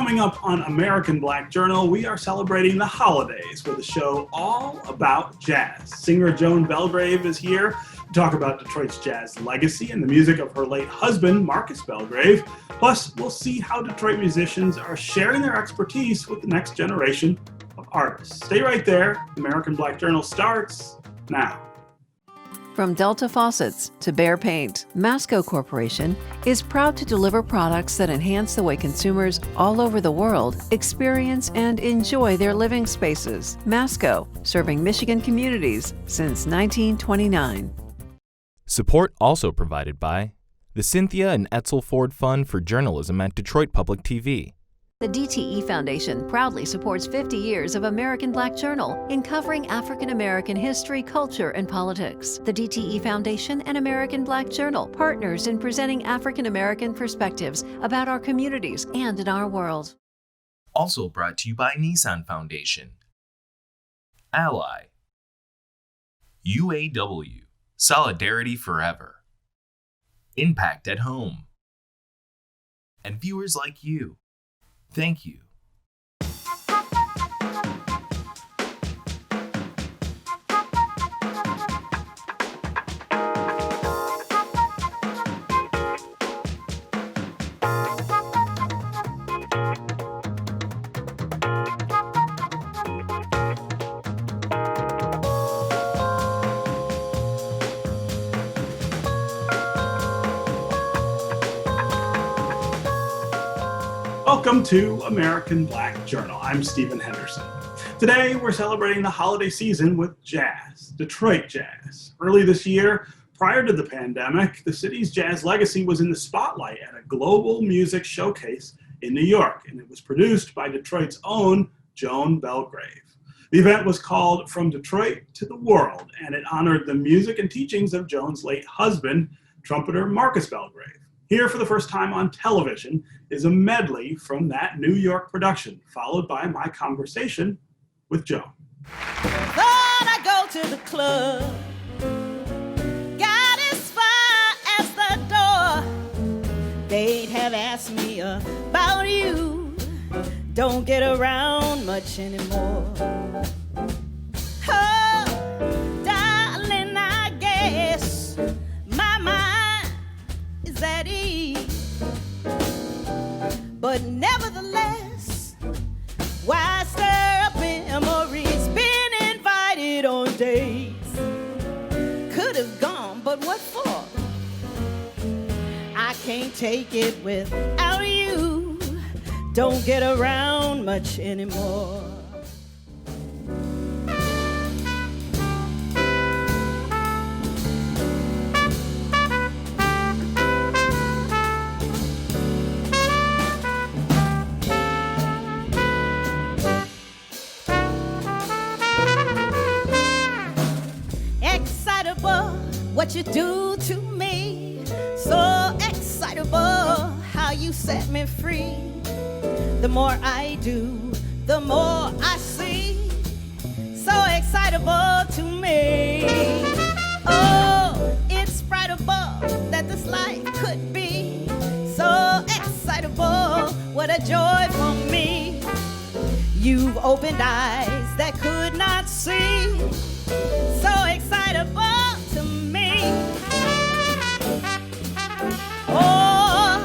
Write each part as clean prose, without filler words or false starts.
Coming up on American Black Journal, we are celebrating the holidays with a show all about jazz. Singer Joan Belgrave is here to talk about Detroit's jazz legacy and the music of her late husband, Marcus Belgrave. Plus, we'll see how Detroit musicians are sharing their expertise with the next generation of artists. Stay right there. American Black Journal starts now. From Delta Faucets to Behr Paint, Masco Corporation is proud to deliver products that enhance the way consumers all over the world experience and enjoy their living spaces. Masco, serving Michigan communities since 1929. Support also provided by the Cynthia and Etzel Ford Fund for Journalism at Detroit Public TV. The DTE Foundation proudly supports 50 years of American Black Journal in covering African American history, culture, and politics. The DTE Foundation and American Black Journal, partners in presenting African American perspectives about our communities and in our world. Also brought to you by Nissan Foundation, Ally, UAW, Solidarity Forever, Impact at Home, and viewers like you. Thank you. Welcome to American Black Journal. I'm Stephen Henderson. Today, we're celebrating the holiday season with jazz, Detroit jazz. Early this year, prior to the pandemic, the city's jazz legacy was in the spotlight at a global music showcase in New York, and it was produced by Detroit's own Joan Belgrave. The event was called From Detroit to the World, and it honored the music and teachings of Joan's late husband, trumpeter Marcus Belgrave. Here for the first time on television is a medley from that New York production, followed by my conversation with Joan. Thought I go to the club, got as far as the door. They'd have asked me about you, don't get around much anymore. Oh, darling, I guess my mind is at ease, but nevertheless, why stir up memories? Been invited on dates, could have gone, but what for? I can't take it without you, don't get around much anymore. What you do to me, so excitable, how you set me free. The more I do, the more I see, so excitable to me. Oh, it's frightable that this life could be so excitable, what a joy for me. You've opened eyes that could not see, so excitable to me. Oh,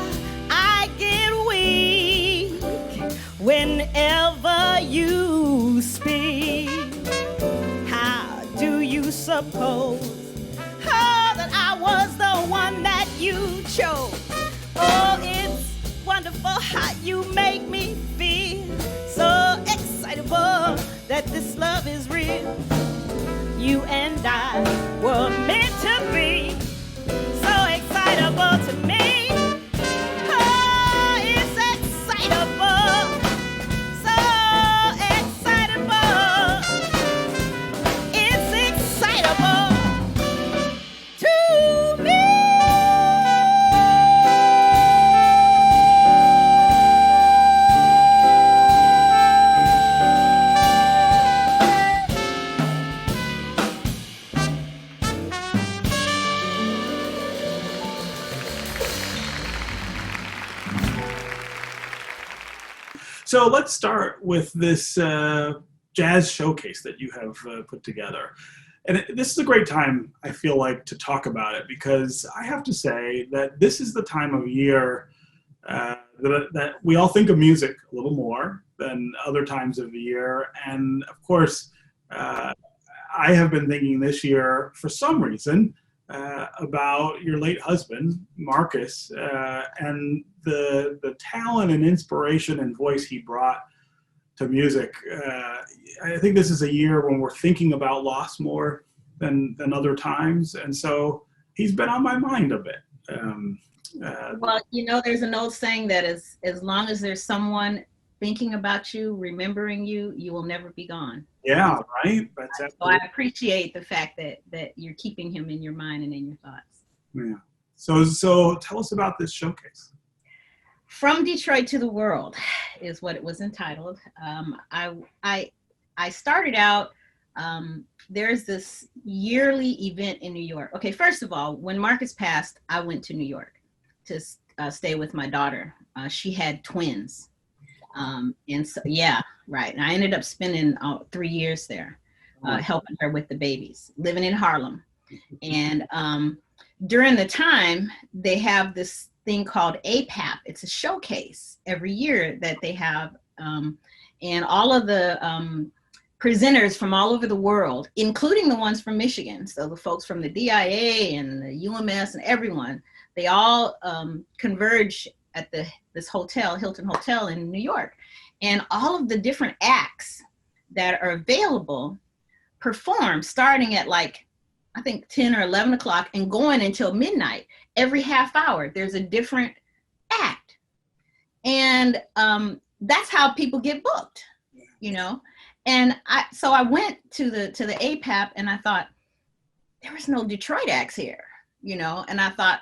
I get weak whenever you speak. How do you suppose, oh, that I was the one that you chose? Oh, it's wonderful how you make me feel so excitable that this love is real. You and I were meant to be, so excitable to me. Oh, it's excitable, so excitable. It's excitable to me. So let's start with this jazz showcase that you have put together. And this is a great time, I feel like, to talk about it, because I have to say that this is the time of year that we all think of music a little more than other times of the year. And of course, I have been thinking this year, for some reason, about your late husband, Marcus, and the talent and inspiration and voice he brought to music. I think this is a year when we're thinking about loss more than other times, and so he's been on my mind a bit. Well, there's an old saying that as long as there's someone thinking about you, remembering you, you will never be gone. Yeah, right. That's so I appreciate the fact that you're keeping him in your mind and in your thoughts. Yeah. So tell us about this showcase. From Detroit to the World is what it was entitled. I started out. There's this yearly event in New York. Okay, first of all, when Marcus passed, I went to New York to stay with my daughter. She had twins. And so, yeah, right. And I ended up spending 3 years there, helping her with the babies, living in Harlem. And during the time, they have this thing called APAP. It's a showcase every year that they have. And all of the presenters from all over the world, including the ones from Michigan. So the folks from the DIA and the UMS and everyone, they all converge at this hotel, Hilton Hotel in New York. And all of the different acts that are available perform starting at I think 10 or 11 o'clock and going until midnight. Every half hour, there's a different act. And that's how people get booked, And I went to the APAP and I thought, there was no Detroit acts here, and I thought,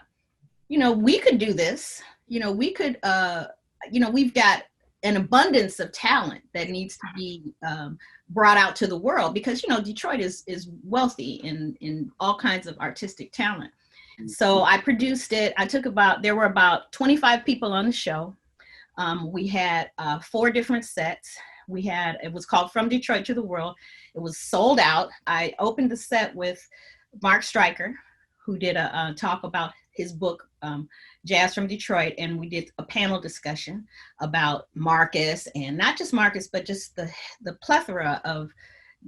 we could do this. We could, we've got an abundance of talent that needs to be brought out to the world because, Detroit is wealthy in all kinds of artistic talent. So I produced it. There were about 25 people on the show. We had 4 different sets. It was called From Detroit to the World. It was sold out. I opened the set with Mark Stryker, who did a talk about his book, Jazz from Detroit, and we did a panel discussion about Marcus, and not just Marcus, but just the plethora of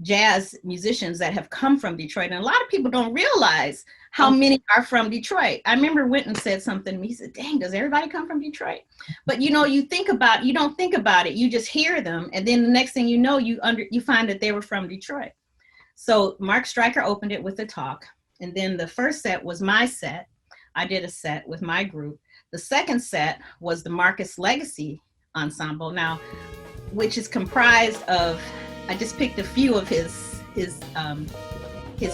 jazz musicians that have come from Detroit. And a lot of people don't realize how many are from Detroit. I remember Winton said something to me. He said, dang, does everybody come from Detroit? But you don't think about it. You just hear them. And then the next thing you know, you find that they were from Detroit. So Mark Stryker opened it with a talk. And then the first set was my set. I did a set with my group. The second set was the Marcus Legacy Ensemble, now, which is comprised of, I just picked a few of his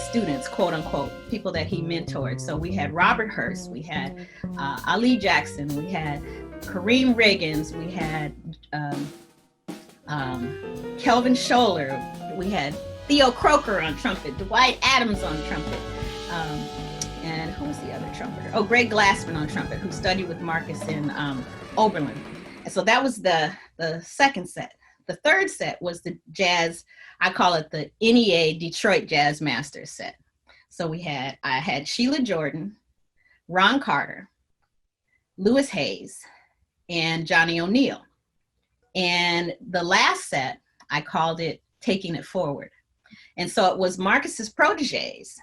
students, quote unquote, people that he mentored. So we had Robert Hurst, we had Ali Jackson, we had Kareem Riggins, we had Kelvin Scholler, we had Theo Croker on trumpet, Dwight Adams on trumpet, and who was the other trumpeter? Oh, Greg Glassman on trumpet, who studied with Marcus in Oberlin. And so that was the second set. The third set was the jazz, I call it the NEA Detroit Jazz Masters set. So I had Sheila Jordan, Ron Carter, Louis Hayes, and Johnny O'Neill. And the last set, I called it Taking It Forward. And so it was Marcus's proteges,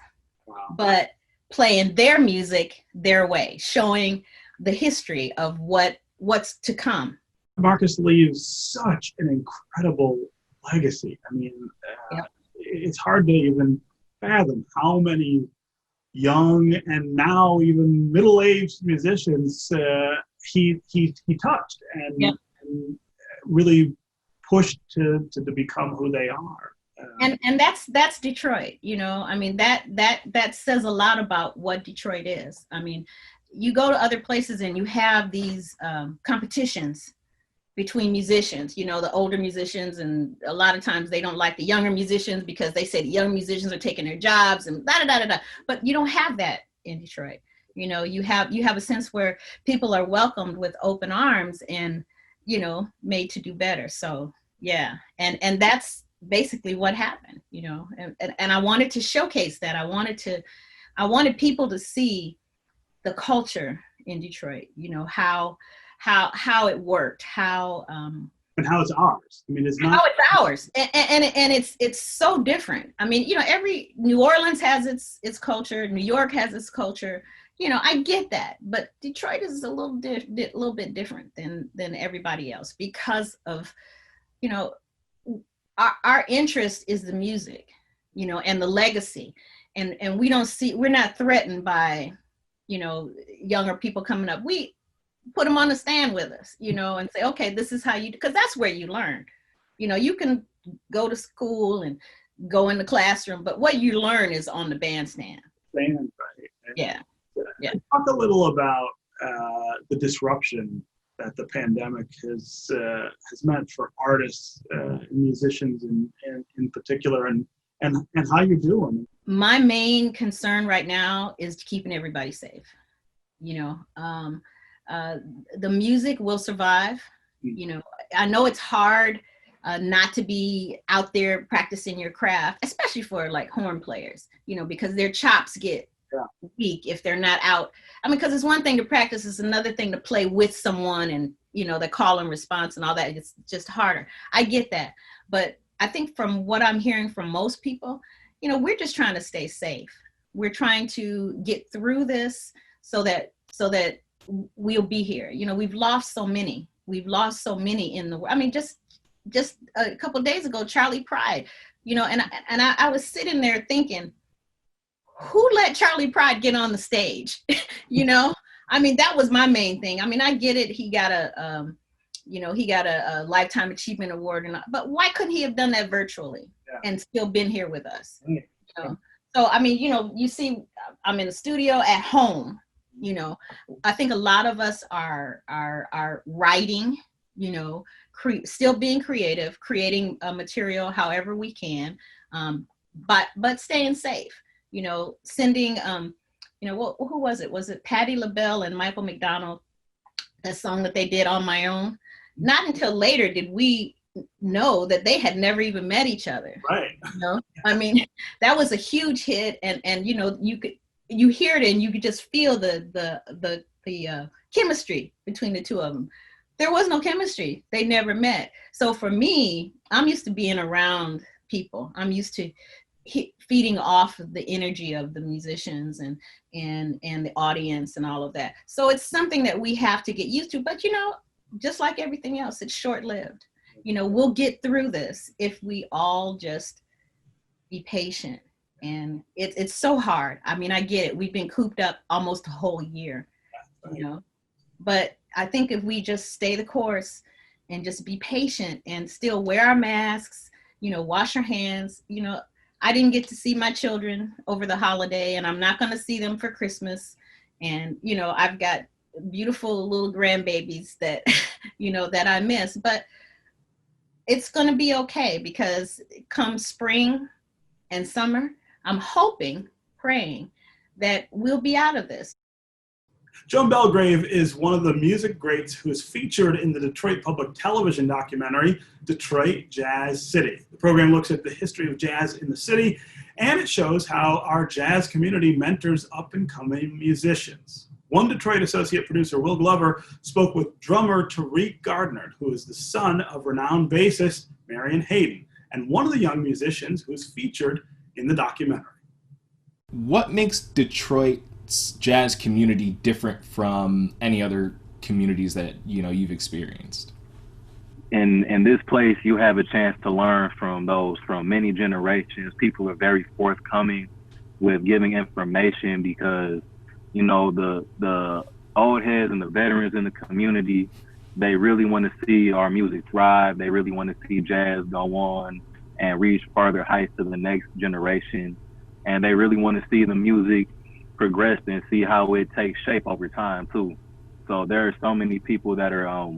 but playing their music their way, showing the history of what's to come. Marcus leaves such an incredible legacy. I mean, It's hard to even fathom how many young and now even middle-aged musicians he touched and really pushed to become who they are. And that's Detroit, I mean, that says a lot about what Detroit is. I mean, you go to other places and you have these competitions between musicians, the older musicians, and a lot of times they don't like the younger musicians because they say the young musicians are taking their jobs and da-da-da-da-da. But you don't have that in Detroit. You have a sense where people are welcomed with open arms, and made to do better. So yeah, and that's basically what happened, and I wanted to showcase that. I wanted people to see the culture in Detroit, how it worked, and how it's ours. I mean, it's not how it's ours, and it's so different. I mean, every New Orleans has its culture, New York has its culture. I get that, but Detroit is a little bit different than everybody else because of, our interest is the music, and the legacy, and we're not threatened by, younger people coming up. We put them on the stand with us, and say, okay, this is how because that's where you learn. You can go to school and go in the classroom, but what you learn is on the bandstand. Right. Yeah. Talk a little about the disruption that the pandemic has meant for artists, musicians in particular, and how you're doing. My main concern right now is keeping everybody safe. The music will survive. I know it's hard not to be out there practicing your craft, especially for like horn players, because their chops get weak if they're not out. I mean, because it's one thing to practice, it's another thing to play with someone and, the call and response and all that. It's just harder. I get that. But I think from what I'm hearing from most people, we're just trying to stay safe. We're trying to get through this so that we'll be here. We've lost so many. We've lost so many in the world. I mean, just a couple of days ago, Charlie Pride, and I was sitting there thinking, who let Charlie Pride get on the stage? I mean, that was my main thing. I mean, I get it. He got a Lifetime Achievement Award, but why couldn't he have done that virtually and still been here with us? So, I mean, you see, I'm in the studio at home. I think a lot of us are writing, still being creative, creating material however we can, but staying safe. Sending, who was it? Was it Patti, Labelle, and Michael Mcdonald, that song that they did On My Own? Not until later did we know that they had never even met each other. Right. I mean, that was a huge hit, and you hear it and you could just feel the chemistry between the two of them. There was no chemistry. They never met. So for me, I'm used to being around people. I'm used to feeding off of the energy of the musicians and the audience and all of that. So it's something that we have to get used to, but just like everything else, it's short-lived. We'll get through this if we all just be patient. And it's so hard. I mean, I get it. We've been cooped up almost a whole year, but I think if we just stay the course and just be patient and still wear our masks, wash our hands, I didn't get to see my children over the holiday, and I'm not going to see them for Christmas. And, I've got beautiful little grandbabies that, that I miss, but it's going to be okay, because come spring and summer, I'm hoping, praying that we'll be out of this. Joan Belgrave is one of the music greats who is featured in the Detroit Public Television documentary, Detroit Jazz City. The program looks at the history of jazz in the city, and it shows how our jazz community mentors up-and-coming musicians. One Detroit associate producer, Will Glover, spoke with drummer Tariq Gardner, who is the son of renowned bassist Marion Hayden, and one of the young musicians who is featured in the documentary. What makes Detroit's jazz community different from any other communities that you've experienced? In this place, you have a chance to learn from those from many generations. People are very forthcoming with giving information because the old heads and the veterans in the community, they really want to see our music thrive. They really want to see jazz go on and reach farther heights to the next generation. And they really want to see the music progress and see how it takes shape over time too. So there are so many people that are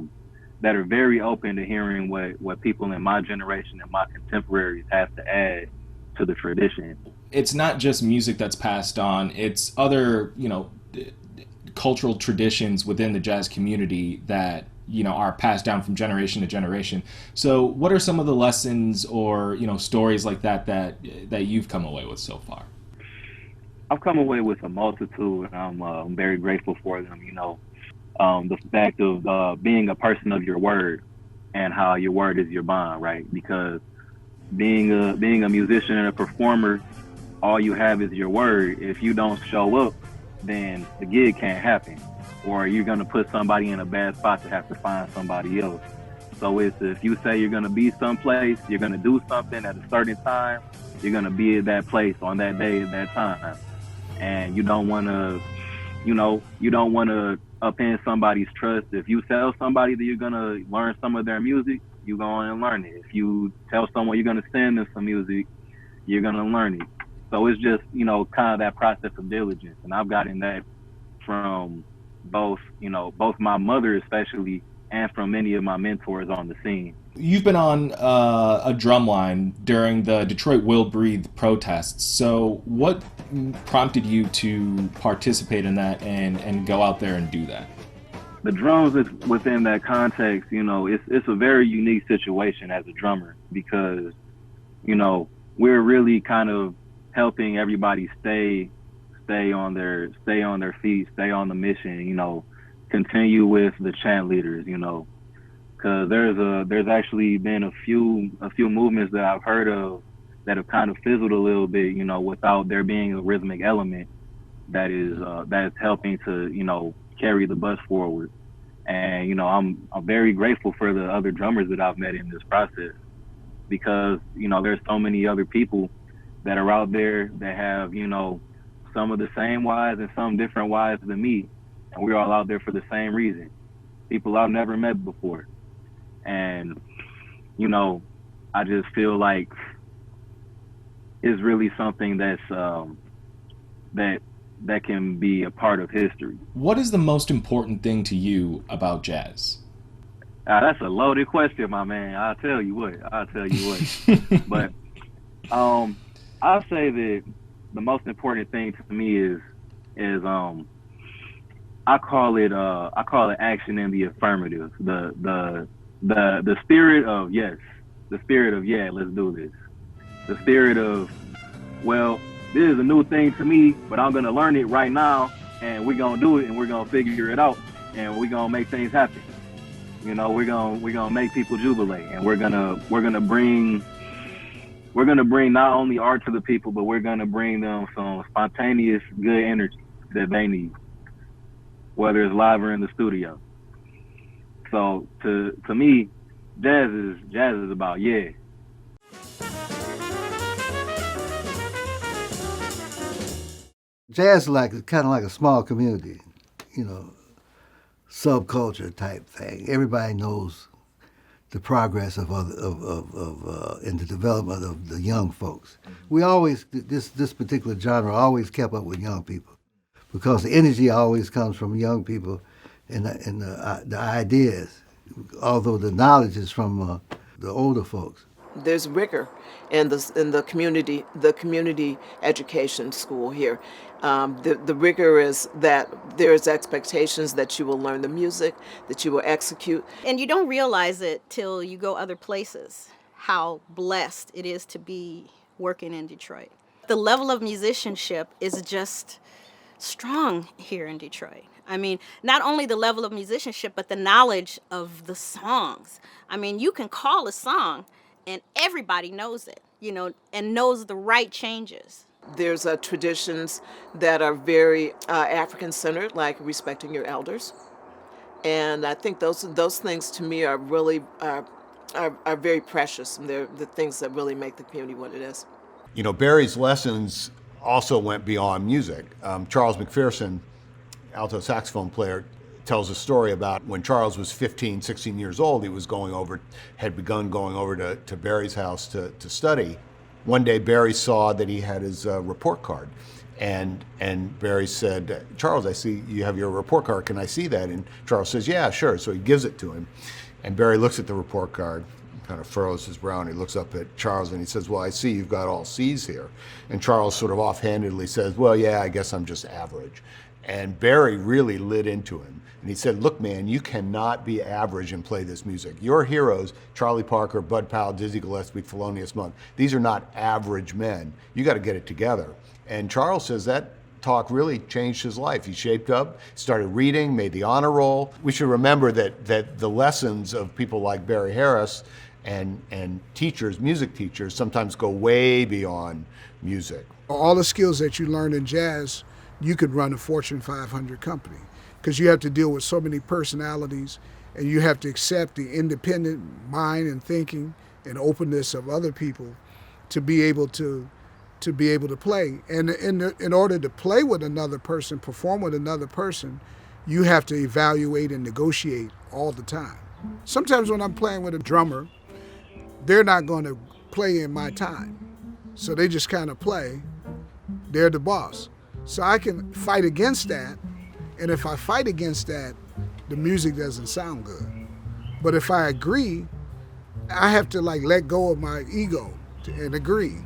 very open to hearing what people in my generation and my contemporaries have to add to the tradition. It's not just music that's passed on, it's other, cultural traditions within the jazz community that are passed down from generation to generation. So what are some of the lessons or, stories like that you've come away with so far? I've come away with a multitude, and I'm very grateful for them. The fact of being a person of your word, and how your word is your bond, right? Because being a musician and a performer, all you have is your word. If you don't show up, then the gig can't happen, or you're gonna put somebody in a bad spot to have to find somebody else. So if you say you're gonna be someplace, you're gonna do something at a certain time, you're gonna be at that place on that day at that time, and you don't wanna upend somebody's trust. If you tell somebody that you're gonna learn some of their music, you go on and learn it. If you tell someone you're gonna send them some music, you're gonna learn it. So it's just, kind of that process of diligence. And I've gotten that from both my mother especially, and from many of my mentors on the scene. You've been on a drum line during the Detroit Will Breathe protests. So what prompted you to participate in that and go out there and do that? The drums is within that context, it's a very unique situation as a drummer, because, we're really kind of helping everybody stay on their feet, stay on the mission, continue with the chant leaders, because there's actually been a few movements that I've heard of that have kind of fizzled a little bit, without there being a rhythmic element that is helping to, carry the bus forward. And, I'm very grateful for the other drummers that I've met in this process, because, there's so many other people that are out there that have, some of the same whys and some different whys than me. And we're all out there for the same reason. People I've never met before. And, I just feel like it's really something that's, that can be a part of history. What is the most important thing to you about jazz? That's a loaded question, my man. I'll tell you what. But I'll say that the most important thing to me is I call it action in the affirmative. The spirit of yes. The spirit of yeah, let's do this. The spirit of, well, this is a new thing to me, but I'm gonna learn it right now, and we're gonna do it, and we're gonna figure it out, and we're gonna make things happen. We're gonna make people jubilate, and we're gonna bring not only art to the people, but we're gonna bring them some spontaneous good energy that they need, whether it's live or in the studio. So to me, jazz is about yeah. Jazz is kind of like a small community, subculture type thing. Everybody knows the progress of in the development of the young folks. We always this particular genre always kept up with young people, because the energy always comes from young people, and the ideas, although the knowledge is from the older folks. There's rigor in the community education school here. The rigor is that there's expectations that you will learn the music, that you will execute. And you don't realize it till you go other places, how blessed it is to be working in Detroit. The level of musicianship is just strong here in Detroit. I mean, not only the level of musicianship, but the knowledge of the songs. I mean, you can call a song and everybody knows it, and knows the right changes. There's traditions that are very African-centered, like respecting your elders. And I think those things to me are really are very precious, and they're the things that really make the community what it is. Barry's lessons also went beyond music. Charles McPherson, alto saxophone player, tells a story about when Charles was 15, 16 years old, he had begun going over to Barry's house to study. One day Barry saw that he had his report card, and Barry said, "Charles, I see you have your report card, can I see that?" And Charles says, "Yeah, sure." So he gives it to him, and Barry looks at the report card, kind of furrows his brow, and he looks up at Charles and he says, "Well, I see you've got all C's here." And Charles sort of offhandedly says, "Well, yeah, I guess I'm just average." And Barry really lit into him. And he said, look, man, you cannot be average and play this music. Your heroes, Charlie Parker, Bud Powell, Dizzy Gillespie, Thelonious Monk, these are not average men. You got to get it together. And Charles says that talk really changed his life. He shaped up, started reading, made the honor roll. We should remember that the lessons of people like Barry Harris and teachers, music teachers, sometimes go way beyond music. All the skills that you learn in jazz, you could run a Fortune 500 company, because you have to deal with so many personalities, and you have to accept the independent mind and thinking and openness of other people to be able to play. And in order to play with another person, perform with another person, you have to evaluate and negotiate all the time. Sometimes when I'm playing with a drummer, they're not going to play in my time. So they just kind of play. They're the boss. So I can fight against that. And if I fight against that, the music doesn't sound good. But if I agree, I have to let go of my ego and agree.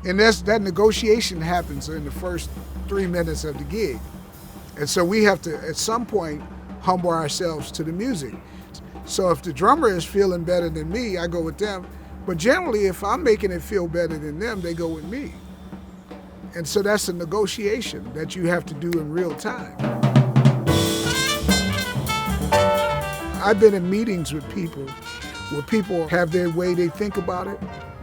And that negotiation happens in the first 3 minutes of the gig. And so we have to, at some point, humble ourselves to the music. So if the drummer is feeling better than me, I go with them. But generally, if I'm making it feel better than them, they go with me. And so that's a negotiation that you have to do in real time. I've been in meetings with people where people have their way they think about it.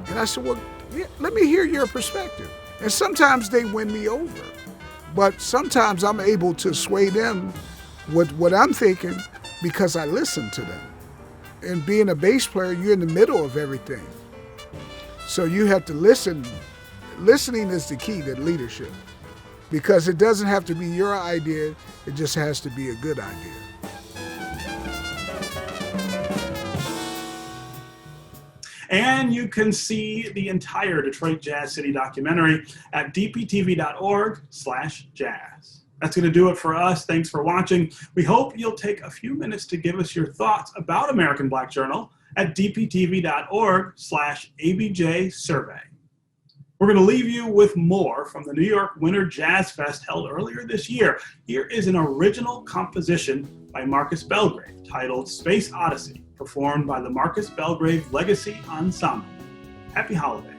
And I said, well, yeah, let me hear your perspective. And sometimes they win me over. But sometimes I'm able to sway them with what I'm thinking because I listen to them. And being a bass player, you're in the middle of everything. So you have to listen. Listening is the key to leadership, because it doesn't have to be your idea, it just has to be a good idea. And you can see the entire Detroit Jazz City documentary at dptv.org/jazz. That's going to do it for us. Thanks for watching. We hope you'll take a few minutes to give us your thoughts about American Black Journal at dptv.org/ABJ survey. We're going to leave you with more from the New York Winter Jazz Fest held earlier this year. Here is an original composition by Marcus Belgrave titled Space Odyssey, performed by the Marcus Belgrave Legacy Ensemble. Happy holidays.